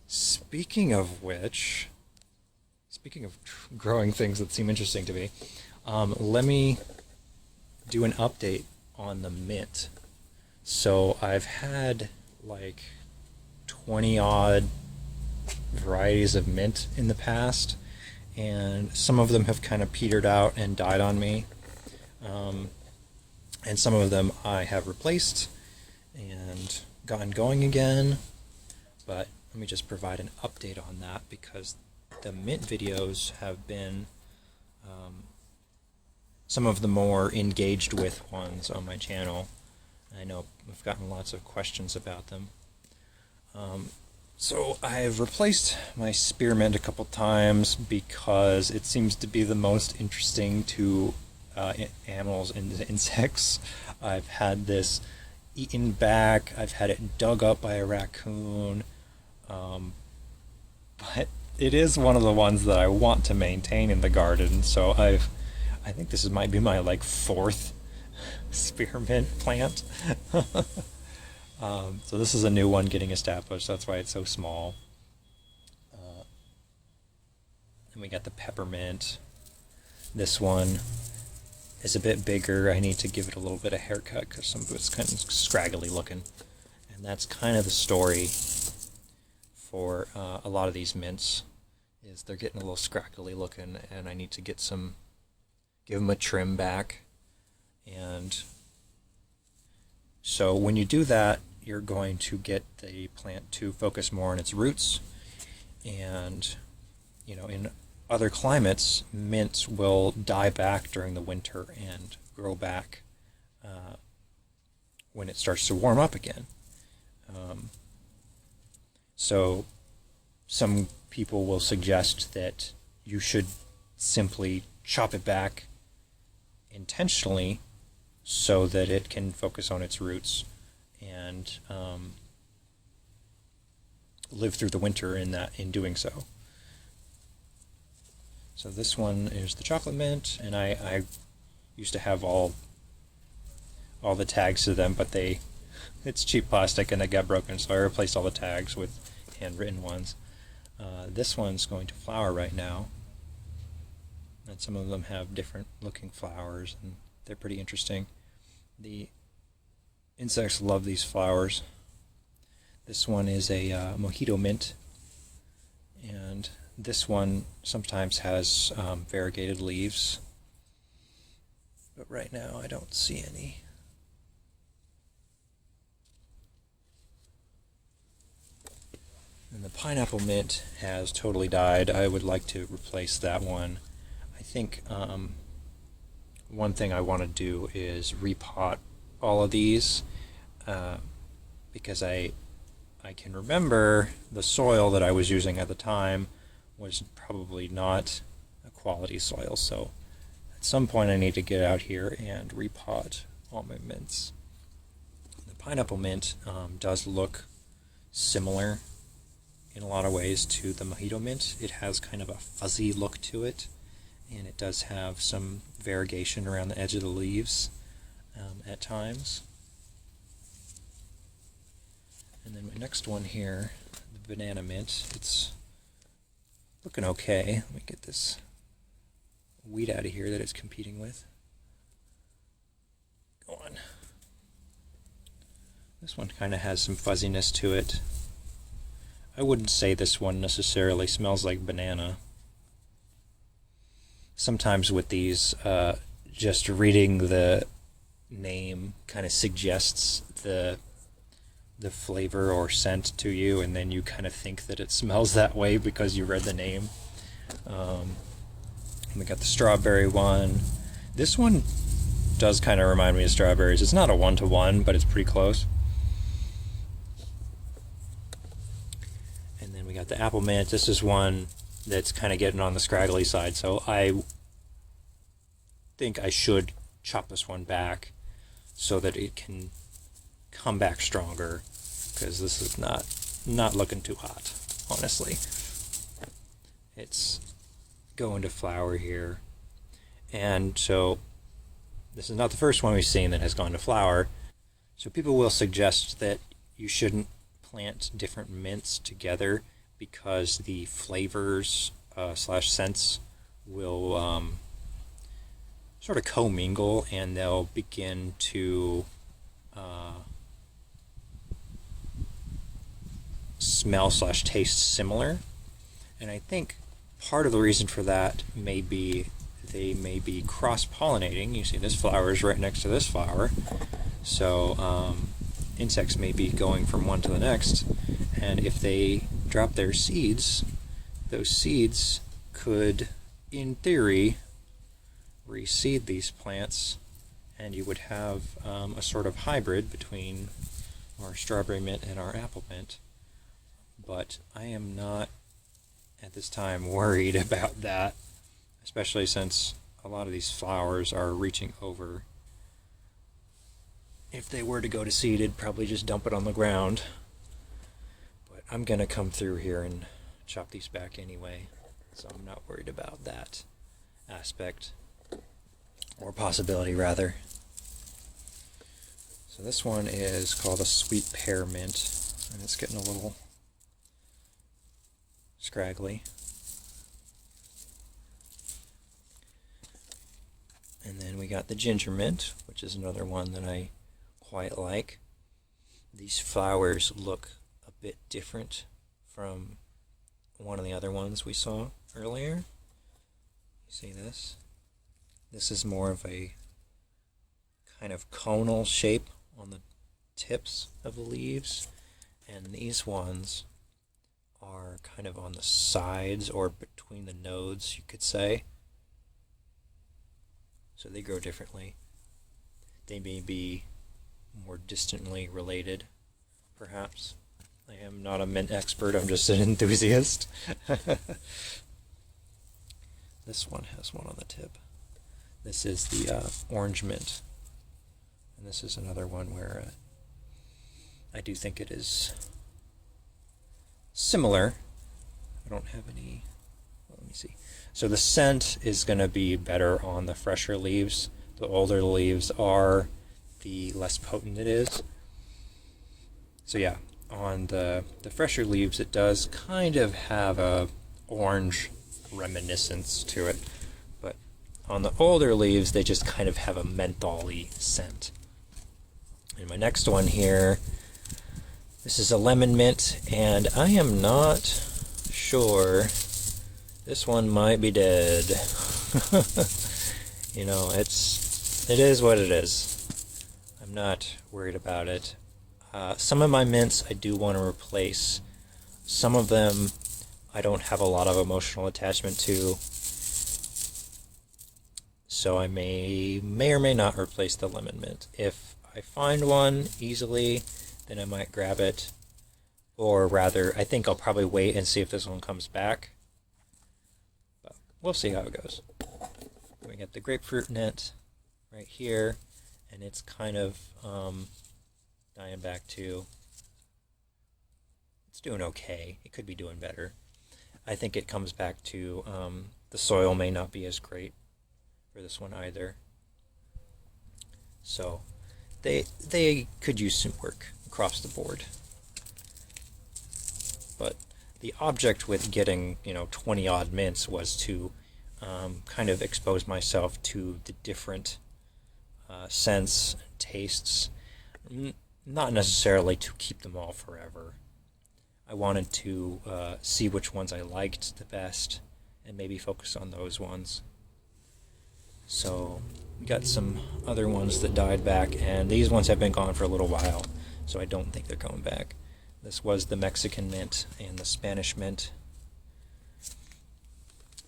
Speaking of which, speaking of growing things that seem interesting to me, let me do an update on the mint. So I've had like 20 odd varieties of mint in the past, and some of them have kind of petered out and died on me. And some of them I have replaced and gotten going again. But let me just provide an update on that, because the mint videos have been some of the more engaged with ones on my channel. I know I've gotten lots of questions about them. So I've replaced my Spearmint a couple times because it seems to be the most interesting to animals and insects. I've had this eaten back, I've had it dug up by a raccoon, but it is one of the ones that I want to maintain in the garden, so I think this might be my like fourth Spearmint plant. So this is a new one getting established, that's why it's so small. And we got the Peppermint. This one is a bit bigger. I need to give it a little bit of haircut because some of it's kind of scraggly looking. And that's kind of the story for a lot of these mints, is they're getting a little scraggly looking, and I need to give them a trim back. And so when you do that, you're going to get the plant to focus more on its roots. And you know, in other climates, mints will die back during the winter and grow back when it starts to warm up again. So some people will suggest that you should simply chop it back intentionally so that it can focus on its roots and live through the winter in doing so. So this one is the chocolate mint, and I used to have all the tags to them, but it's cheap plastic and they got broken, so I replaced all the tags with handwritten ones. This one's going to flower right now, and some of them have different looking flowers, and they're pretty interesting. The insects love these flowers. This one is a Mojito Mint, and this one sometimes has variegated leaves, but right now I don't see any. And the pineapple mint has totally died. I would like to replace that one. I think one thing I want to do is repot all of these because I can remember the soil that I was using at the time was probably not a quality soil, so at some point I need to get out here and repot all my mints. The pineapple mint does look similar in a lot of ways to the Mojito Mint. It has kind of a fuzzy look to it, and it does have some variegation around the edge of the leaves at times. And then my next one here, the banana mint, it's looking okay. Let me get this weed out of here that it's competing with. Go on. This one kind of has some fuzziness to it. I wouldn't say this one necessarily smells like banana. Sometimes with these, just reading the name kind of suggests the flavor or scent to you, and then you kind of think that it smells that way because you read the name. We got the strawberry one. This one does kind of remind me of strawberries. It's not a one-to-one, but it's pretty close. And then we got the apple mint. This is one that's kind of getting on the scraggly side, so I think I should chop this one back so that it can come back stronger, because this is not looking too hot, honestly. It's going to flower here, and so this is not the first one we've seen that has gone to flower. So people will suggest that you shouldn't plant different mints together because the flavors slash scents will sort of commingle, and they'll begin to smell slash taste similar. And I think part of the reason for that may be they may be cross-pollinating. You see this flower is right next to this flower, so insects may be going from one to the next, and if they drop their seeds, those seeds could, in theory, reseed these plants, and you would have a sort of hybrid between our strawberry mint and our apple mint. But I am not at this time worried about that, especially since a lot of these flowers are reaching over. If they were to go to seed, it'd probably just dump it on the ground. But I'm going to come through here and chop these back anyway, so I'm not worried about that aspect, or possibility rather. So this one is called a sweet pear mint, and it's getting a little scraggly. And then we got the ginger mint, which is another one that I quite like. These flowers look a bit different from one of the other ones we saw earlier. You see this? This is more of a kind of conal shape on the tips of the leaves, and these ones are kind of on the sides or between the nodes, you could say. So they grow differently. They may be more distantly related, perhaps. I am not a mint expert, I'm just an enthusiast. This one has one on the tip. This is the orange mint. And this is another one where I do think it is similar. I don't have any, well, let me see. So the scent is going to be better on the fresher leaves. The older the leaves are, the less potent it is. So yeah, on the fresher leaves it does kind of have a orange reminiscence to it, but on the older leaves they just kind of have a menthol-y scent. And my next one here, this is a lemon mint, and I am not sure. This one might be dead. You know, it is what it is. I'm not worried about it. Some of my mints I do want to replace. Some of them I don't have a lot of emotional attachment to, so I may or may not replace the lemon mint. If I find one easily, then I might grab it, or rather, I think I'll probably wait and see if this one comes back. But we'll see how it goes. We get the grapefruit mint right here, and it's kind of dying back too. It's doing okay. It could be doing better. I think it comes back to the soil may not be as great for this one either. So they could use some work across the board. But the object with getting 20 odd mints was to kind of expose myself to the different scents, tastes, not necessarily to keep them all forever. I wanted to see which ones I liked the best and maybe focus on those ones. So we got some other ones that died back, and these ones have been gone for a little while, so I don't think they're going back. This was the Mexican mint and the Spanish mint.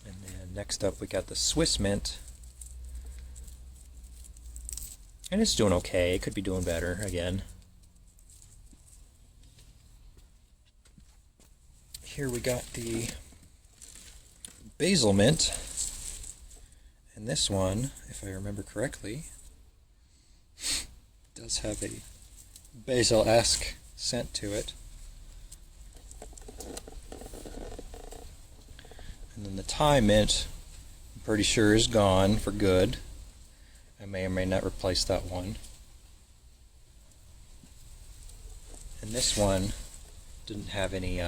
And then next up we got the Swiss mint. And it's doing okay. It could be doing better again. Here we got the Basil Mint, and this one, if I remember correctly, does have a basil-esque scent to it. And then the Thai Mint, I'm pretty sure is gone for good. I may or may not replace that one. And this one didn't have any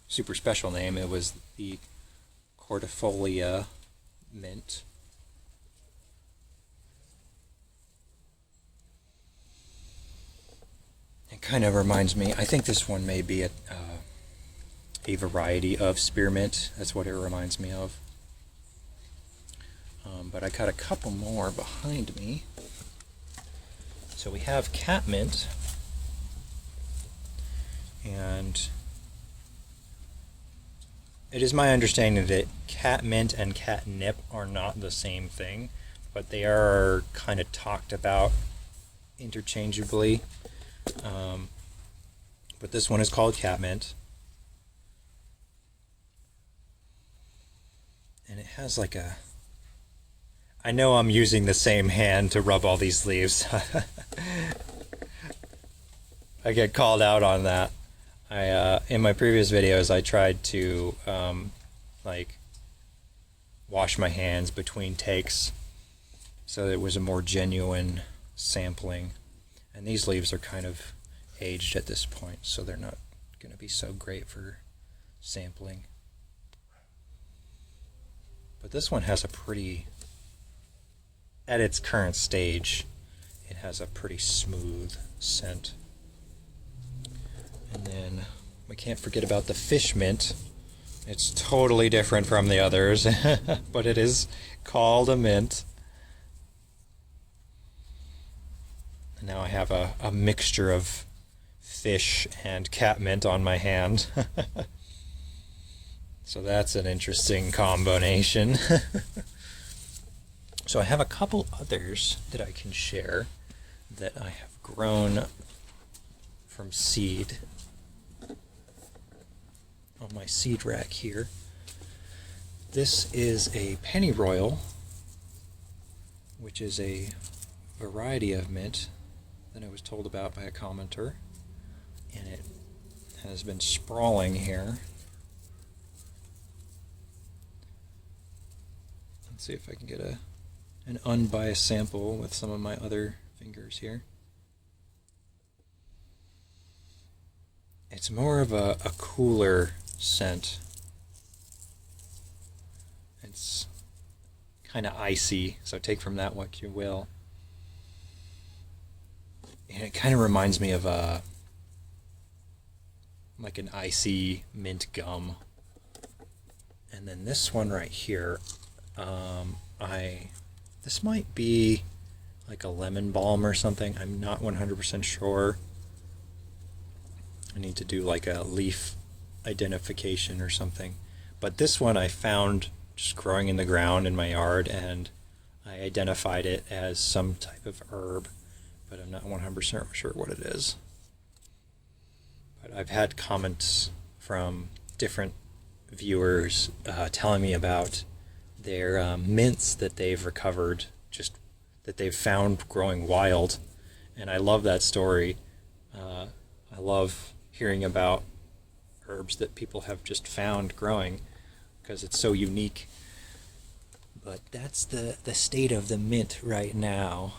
super special name. It was the Cordifolia Mint. It kind of reminds me, I think this one may be a variety of Spearmint. That's what it reminds me of. But I got a couple more behind me. So we have Cat Mint, and it is my understanding that cat mint and catnip are not the same thing, but they are kind of talked about interchangeably. But this one is called Cat Mint, and it has like a, I know I'm using the same hand to rub all these leaves. I get called out on that. In my previous videos, I tried to like wash my hands between takes, so it was a more genuine sampling. And these leaves are kind of aged at this point, so they're not going to be so great for sampling. But this one has a pretty, at its current stage, it has a pretty smooth scent. And then we can't forget about the fish mint. It's totally different from the others, but it is called a mint. And now I have a mixture of fish and cat mint on my hand. So that's an interesting combination. So I have a couple others that I can share that I have grown from seed on my seed rack here. This is a pennyroyal, which is a variety of mint that I was told about by a commenter, and it has been sprawling here. Let's see if I can get an unbiased sample with some of my other fingers here. It's more of a cooler scent. It's kind of icy, so take from that what you will. And it kind of reminds me of like an icy mint gum. And then this one right here, this might be like a lemon balm or something. I'm not 100% sure. I need to do like a leaf identification or something. But this one I found just growing in the ground in my yard, and I identified it as some type of herb, but I'm not 100% sure what it is. But I've had comments from different viewers telling me about their mints that they've recovered, just that they've found growing wild, and I love that story. I love hearing about herbs that people have just found growing, because it's so unique. But that's the state of the mint right now.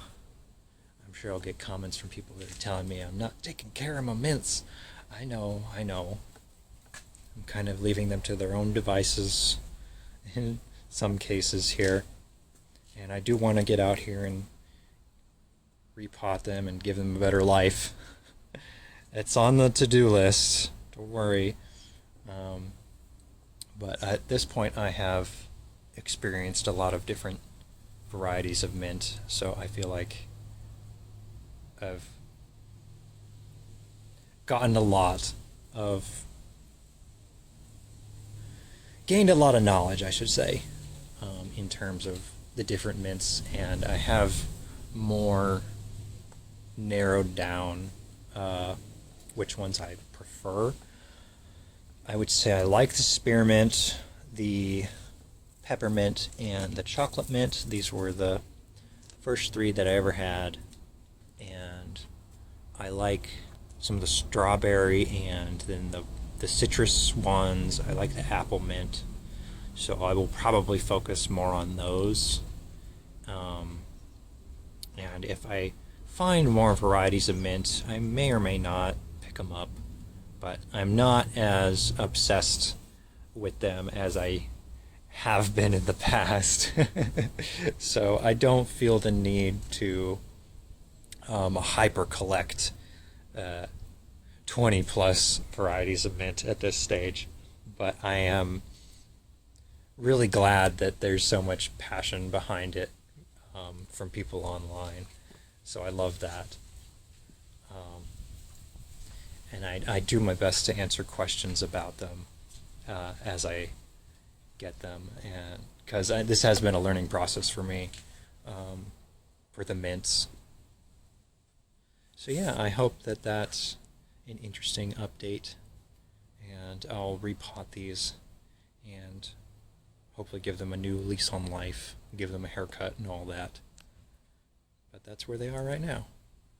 I'm sure I'll get comments from people that are telling me I'm not taking care of my mints. I know. I'm kind of leaving them to their own devices in some cases here. And I do want to get out here and repot them and give them a better life. It's on the to-do list, don't worry. But at this point I have experienced a lot of different varieties of mint, so I feel like I've gained a lot of knowledge, I should say, in terms of the different mints, and I have more narrowed down which ones I prefer. I would say I like the Spearmint, the Peppermint, and the Chocolate Mint. These were the first three that I ever had, and I like some of the strawberry and then the citrus ones. I like the Apple Mint, so I will probably focus more on those. And if I find more varieties of mint, I may or may not pick them up, but I'm not as obsessed with them as I have been in the past. So I don't feel the need to hyper collect 20 plus varieties of mint at this stage, but I am really glad that there's so much passion behind it from people online. So I love that. And I do my best to answer questions about them as I get them, and because this has been a learning process for me for the mints. So yeah, I hope that that's an interesting update, and I'll repot these and hopefully give them a new lease on life, give them a haircut and all that. But that's where they are right now.